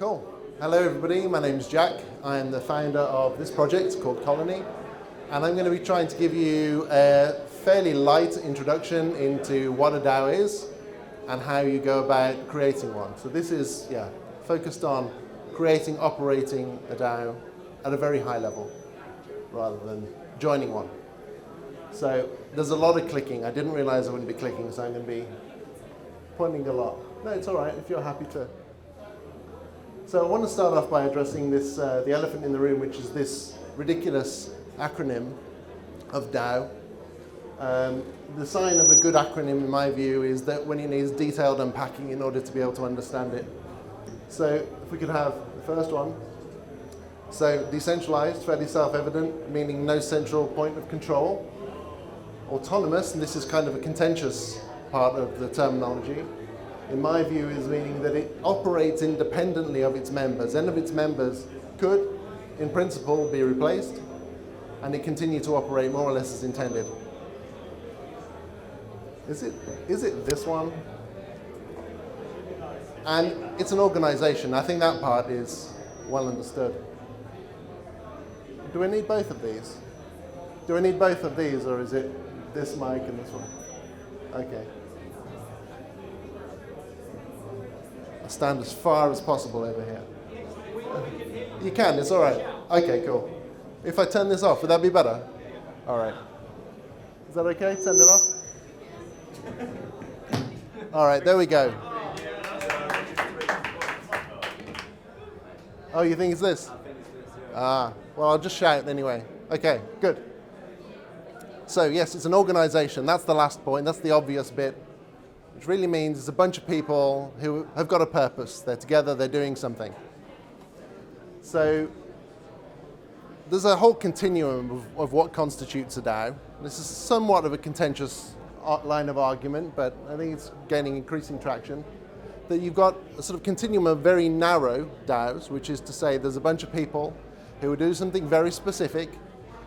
Cool. Hello everybody, my name's Jack. I am the founder of this project called Colony, and I'm going to be trying to give you a fairly light introduction into what a DAO is and how you go about creating one. So this is focused on creating, operating a DAO at a very high level rather than joining one. So there's a lot of clicking. I didn't realize I wouldn't be clicking, so I'm going to be pointing a lot. No, it's all right if you're happy to. So I want to start off by addressing this, the elephant in the room, which is this ridiculous acronym of DAO. The sign of a good acronym, in my view, is that when it needs detailed unpacking in order to be able to understand it. So if we could have the first one. So decentralized, fairly self-evident, meaning no central point of control. Autonomous, and this is kind of a contentious part of the terminology, in my view, is meaning that it operates independently of its members. Any of its members could, in principle, be replaced, and it continue to operate more or less as intended. Is it this one? And it's an organization. I think that part is well understood. Do I need both of these? Do I need both of these, or is it this mic and this one? Okay. I'll stand as far as possible over here. You can, it's all right. Okay, cool. If I turn this off, would that be better? All right. Is that okay? Turn it off? All right, there we go. Oh, you think it's this? Well, I'll just shout anyway. Okay, good. So yes, it's an organization. That's the last point. That's the obvious bit, which really means it's a bunch of people who have got a purpose. They're together, they're doing something. So there's a whole continuum of what constitutes a DAO. This is somewhat of a contentious line of argument, but I think it's gaining increasing traction. That you've got a sort of continuum of very narrow DAOs, which is to say there's a bunch of people who do something very specific.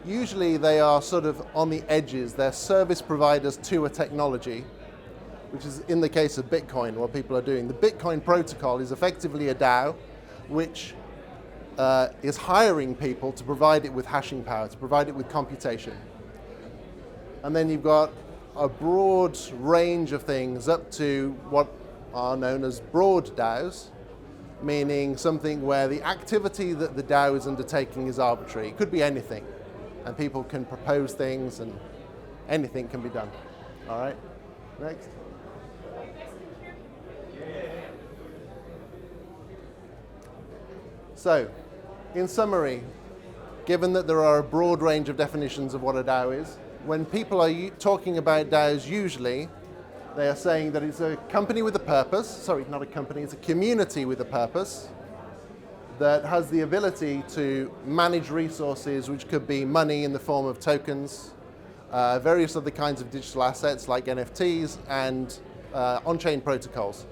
Usually they are sort of on the edges. They're service providers to a technology, which is in the case of Bitcoin, what people are doing. The Bitcoin protocol is effectively a DAO, which is hiring people to provide it with hashing power, to provide it with computation. And then you've got a broad range of things up to what are known as broad DAOs, meaning something where the activity that the DAO is undertaking is arbitrary. It could be anything, and people can propose things and anything can be done. All right, next. So, in summary, given that there are a broad range of definitions of what a DAO is, when people are talking about DAOs, usually they are saying that it's a company with a purpose. Sorry, not a company, it's a community with a purpose that has the ability to manage resources, which could be money in the form of tokens, various other kinds of digital assets like NFTs and on-chain protocols.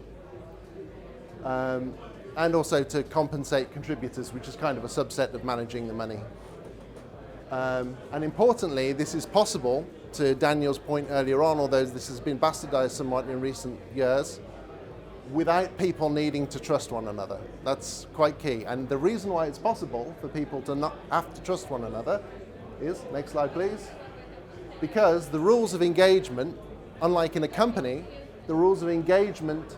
And also to compensate contributors, which is kind of a subset of managing the money. And importantly, this is possible, to Daniel's point earlier on, although this has been bastardized somewhat in recent years, without people needing to trust one another. That's quite key. And the reason why it's possible for people to not have to trust one another is, next slide please, because the rules of engagement, unlike in a company, the rules of engagement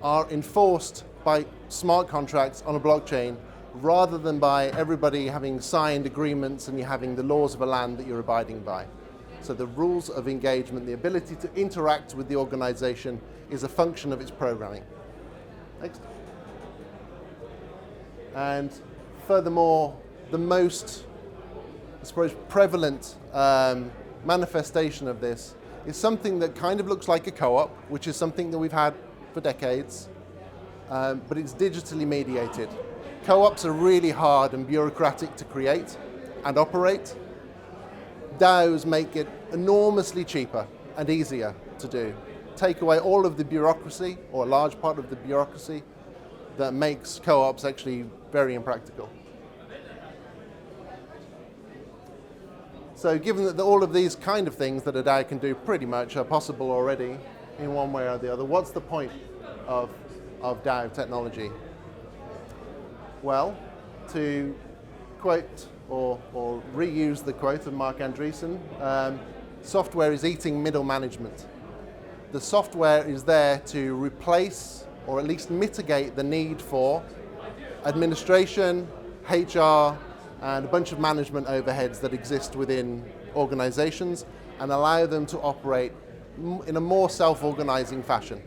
are enforced by smart contracts on a blockchain rather than by everybody having signed agreements and you having the laws of a land that you're abiding by. So the rules of engagement, the ability to interact with the organization, is a function of its programming. Next. And furthermore, the most, I suppose, prevalent manifestation of this is something that kind of looks like a co-op, which is something that we've had for decades, but it's digitally mediated. Co-ops are really hard and bureaucratic to create and operate. DAOs make it enormously cheaper and easier to do. Take away all of the bureaucracy, or a large part of the bureaucracy, that makes co-ops actually very impractical. So given that all of these kind of things that a DAO can do pretty much are possible already in one way or the other, what's the point of DAO technology? Well, to quote or reuse the quote of Mark Andreessen, software is eating middle management. The software is there to replace or at least mitigate the need for administration, HR, and a bunch of management overheads that exist within organizations and allow them to operate in a more self-organizing fashion.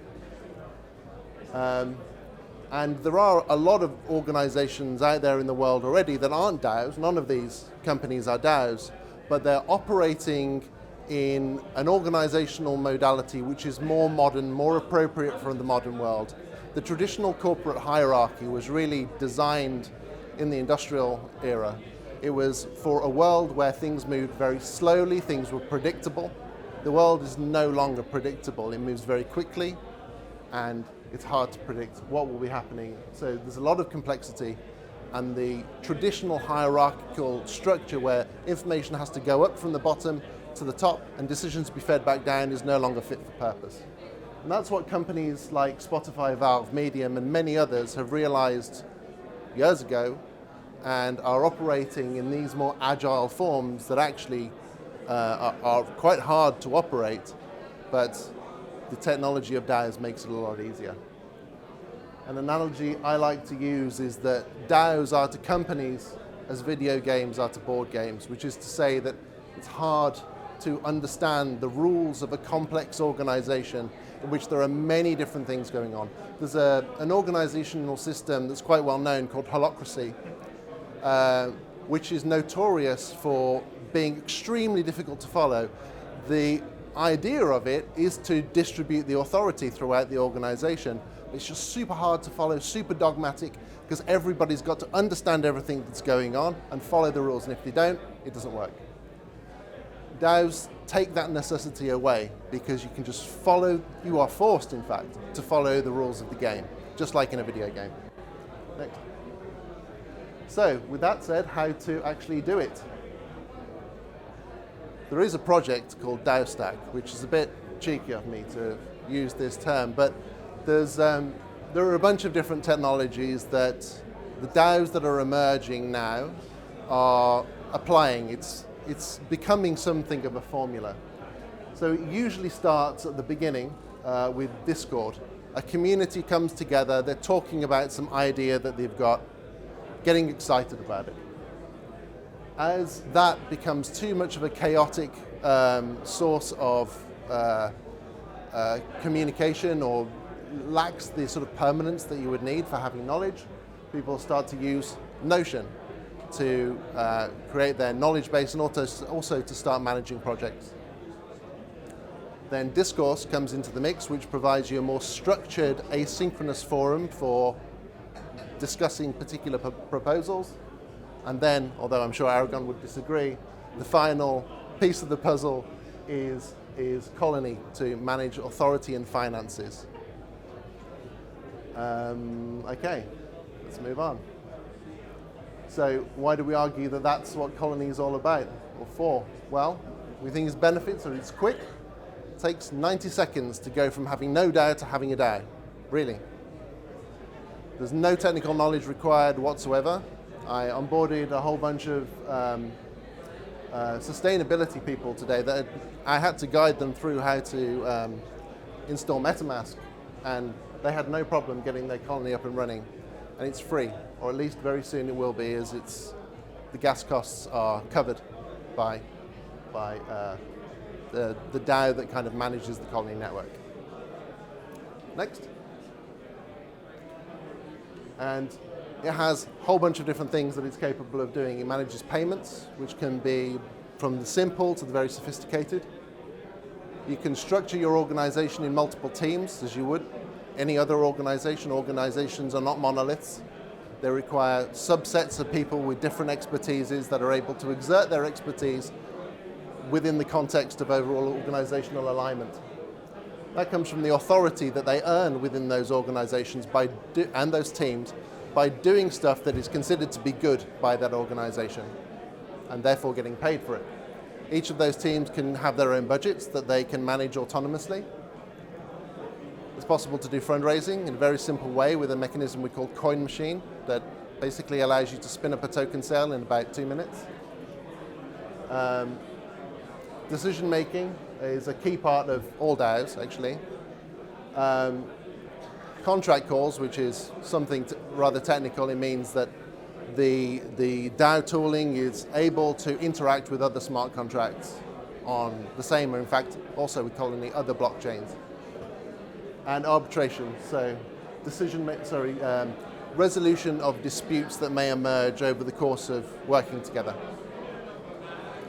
And there are a lot of organizations out there in the world already that aren't DAOs. None of these companies are DAOs, but they're operating in an organizational modality which is more modern, more appropriate for the modern world. The traditional corporate hierarchy was really designed in the industrial era. It was for a world where things moved very slowly, things were predictable. The world is no longer predictable. It moves very quickly, and it's hard to predict what will be happening. So there's a lot of complexity, and the traditional hierarchical structure where information has to go up from the bottom to the top and decisions be fed back down is no longer fit for purpose. And that's what companies like Spotify, Valve, Medium, and many others have realized years ago and are operating in these more agile forms that actually are quite hard to operate, but the technology of DAOs makes it a lot easier. An analogy I like to use is that DAOs are to companies as video games are to board games, which is to say that it's hard to understand the rules of a complex organization in which there are many different things going on. There's an organizational system that's quite well known called holacracy, which is notorious for being extremely difficult to follow. The idea of it is to distribute the authority throughout the organization. It's just super hard to follow, super dogmatic, because everybody's got to understand everything that's going on and follow the rules, and if they don't, it doesn't work. DAOs take that necessity away because you can just follow, you are forced in fact, to follow the rules of the game, just like in a video game. Next. So, with that said, how to actually do it? There is a project called DAO Stack, which is a bit cheeky of me to use this term, but there are a bunch of different technologies that the DAOs that are emerging now are applying. It's becoming something of a formula. So it usually starts at the beginning with Discord. A community comes together, they're talking about some idea that they've got, getting excited about it. As that becomes too much of a chaotic source of communication or lacks the sort of permanence that you would need for having knowledge, people start to use Notion to create their knowledge base and also to start managing projects. Then Discourse comes into the mix, which provides you a more structured asynchronous forum for discussing particular proposals. And then, although I'm sure Aragon would disagree, the final piece of the puzzle is Colony to manage authority and finances. Okay, let's move on. So why do we argue that that's what Colony is all about or for? Well, we think its benefits are it's quick. It takes 90 seconds to go from having no DAO to having a DAO, really. There's no technical knowledge required whatsoever. I onboarded a whole bunch of sustainability people today that I had to guide them through how to install MetaMask, and they had no problem getting their Colony up and running. And it's free, or at least very soon it will be, as the gas costs are covered by the DAO that kind of manages the Colony network. Next. And it has a whole bunch of different things that it's capable of doing. It manages payments, which can be from the simple to the very sophisticated. You can structure your organization in multiple teams, as you would any other organization. Organizations are not monoliths. They require subsets of people with different expertises that are able to exert their expertise within the context of overall organizational alignment. That comes from the authority that they earn within those organizations and those teams by doing stuff that is considered to be good by that organization, and therefore getting paid for it. Each of those teams can have their own budgets that they can manage autonomously. It's possible to do fundraising in a very simple way with a mechanism we call Coin Machine that Basically allows you to spin up a token sale in about 2 minutes. Decision making is a key part of all DAOs, actually. Contract calls, which is something rather technical. It means that the DAO tooling is able to interact with other smart contracts on the same, or in fact, also with Colony, other blockchains. And arbitration, so resolution of disputes that may emerge over the course of working together.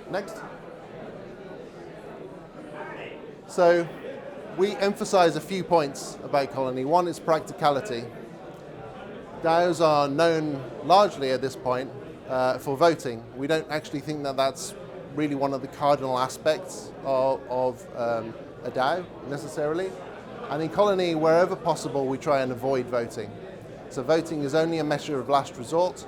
Next. So we emphasize a few points about Colony. One is practicality. DAOs are known largely at this point for voting. We don't actually think that that's really one of the cardinal aspects of a DAO necessarily. And in Colony, wherever possible, we try and avoid voting. So voting is only a measure of last resort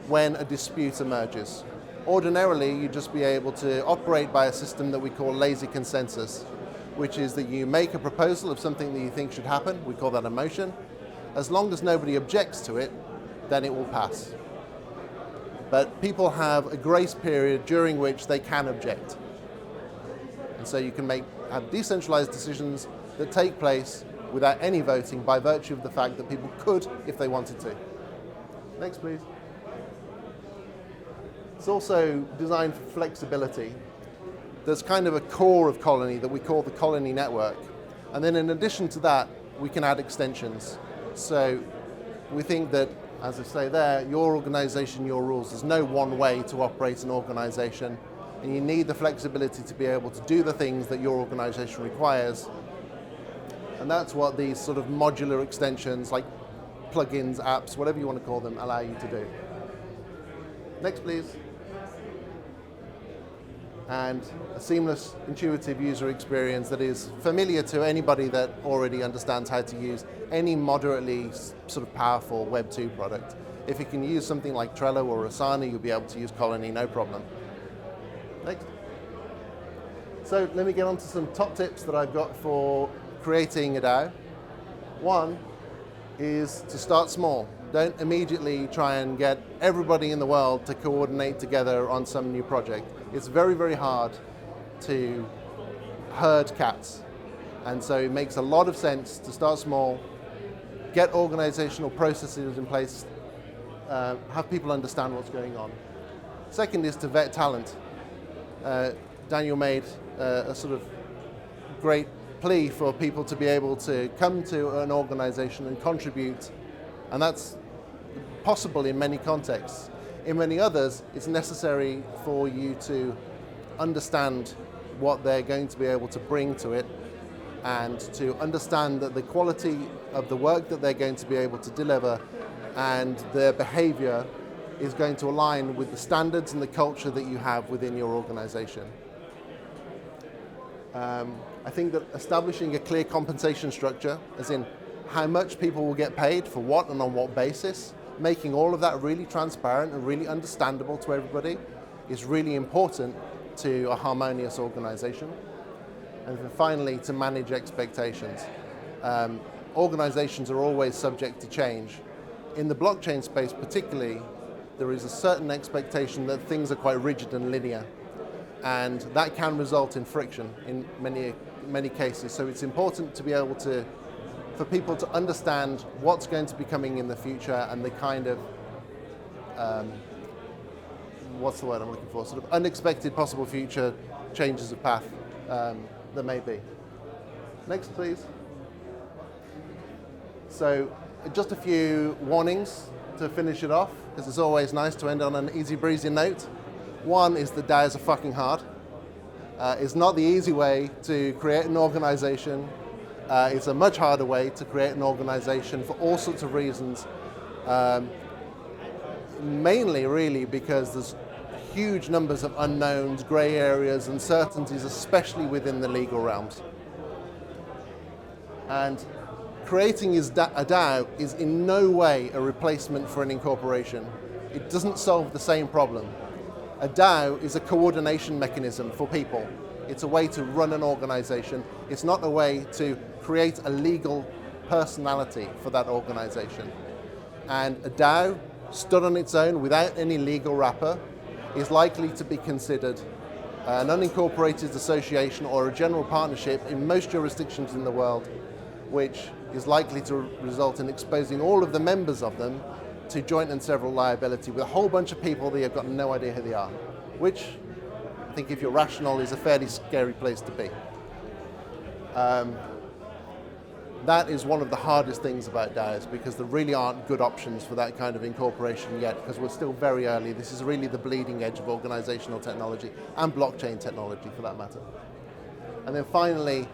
when a dispute emerges. Ordinarily, you'd just be able to operate by a system that we call lazy consensus, which is that you make a proposal of something that you think should happen. We call that a motion. As long as nobody objects to it, then it will pass. But people have a grace period during which they can object. And so you can have decentralized decisions that take place without any voting by virtue of the fact that people could if they wanted to. Next, please. It's also designed for flexibility. There's kind of a core of Colony that we call the Colony network. And then in addition to that, we can add extensions. So we think that, as I say there, your organization, your rules. There's no one way to operate an organization. And you need the flexibility to be able to do the things that your organization requires. And that's what these sort of modular extensions, like plugins, apps, whatever you want to call them, allow you to do. Next, please. And a seamless, intuitive user experience that is familiar to anybody that already understands how to use any moderately sort of powerful Web 2 product. If you can use something like Trello or Asana, you'll be able to use Colony, no problem. Next. So let me get on to some top tips that I've got for creating a DAO. One is to start small. Don't immediately try and get everybody in the world to coordinate together on some new project. It's very, very hard to herd cats. And so it makes a lot of sense to start small, get organizational processes in place, have people understand what's going on. Second is to vet talent. Daniel made a sort of great plea for people to be able to come to an organization and contribute, and that's possible in many contexts. In many others, it's necessary for you to understand what they're going to be able to bring to it and to understand that the quality of the work that they're going to be able to deliver and their behavior is going to align with the standards and the culture that you have within your organization. I think that establishing a clear compensation structure, as in how much people will get paid for what and on what basis, making all of that really transparent and really understandable to everybody is really important to a harmonious organization. And then finally, to manage expectations. Organizations are always subject to change. In the blockchain space particularly, there is a certain expectation that things are quite rigid and linear. And that can result in friction in many cases. So it's important to be able for people to understand what's going to be coming in the future and the kind of, what's the word I'm looking for, sort of unexpected possible future changes of path there may be. Next, please. So just a few warnings to finish it off, because it's always nice to end on an easy breezy note. One is that DAOs are fucking hard. It's not the easy way to create an organization. It's a much harder way to create an organization for all sorts of reasons. Mainly really because there's huge numbers of unknowns, gray areas, uncertainties, especially within the legal realms. And creating a DAO is in no way a replacement for an incorporation. It doesn't solve the same problem. A DAO is a coordination mechanism for people. It's a way to run an organization. It's not a way to create a legal personality for that organization. And a DAO stood on its own without any legal wrapper is likely to be considered an unincorporated association or a general partnership in most jurisdictions in the world, which is likely to result in exposing all of the members of them to joint and several liability with a whole bunch of people that have got no idea who they are, which I think if you're rational is a fairly scary place to be. That is one of the hardest things about DAOs, because there really aren't good options for that kind of incorporation yet, because we're still very early. This is really the bleeding edge of organizational technology and blockchain technology for that matter. And then finally,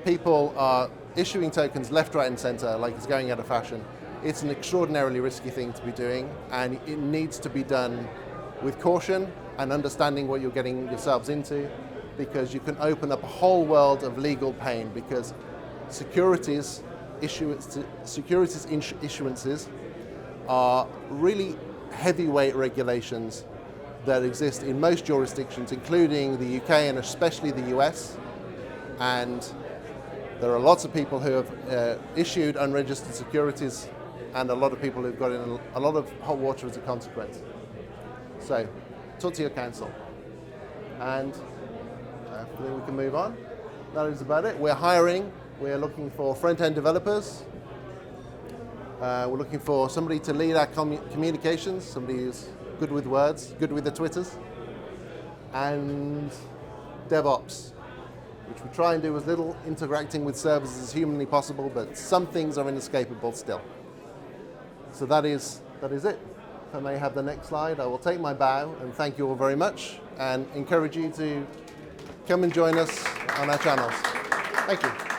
people are issuing tokens left, right, and center like it's going out of fashion. It's an extraordinarily risky thing to be doing, and it needs to be done with caution and understanding what you're getting yourselves into, because you can open up a whole world of legal pain, because securities issuances are really heavyweight regulations that exist in most jurisdictions, including the UK and especially the US. And there are lots of people who have issued unregistered securities, and a lot of people who've got in a lot of hot water as a consequence. So, talk to your counsel. And I think we can move on. That is about it. We're hiring. We're looking for front-end developers. We're looking for somebody to lead our communications, somebody who's good with words, good with the Twitters, and DevOps, which we try and do as little interacting with services as humanly possible, but some things are inescapable still. So that is it. If I may have the next slide, I will take my bow and thank you all very much, and encourage you to come and join us on our channels. Thank you.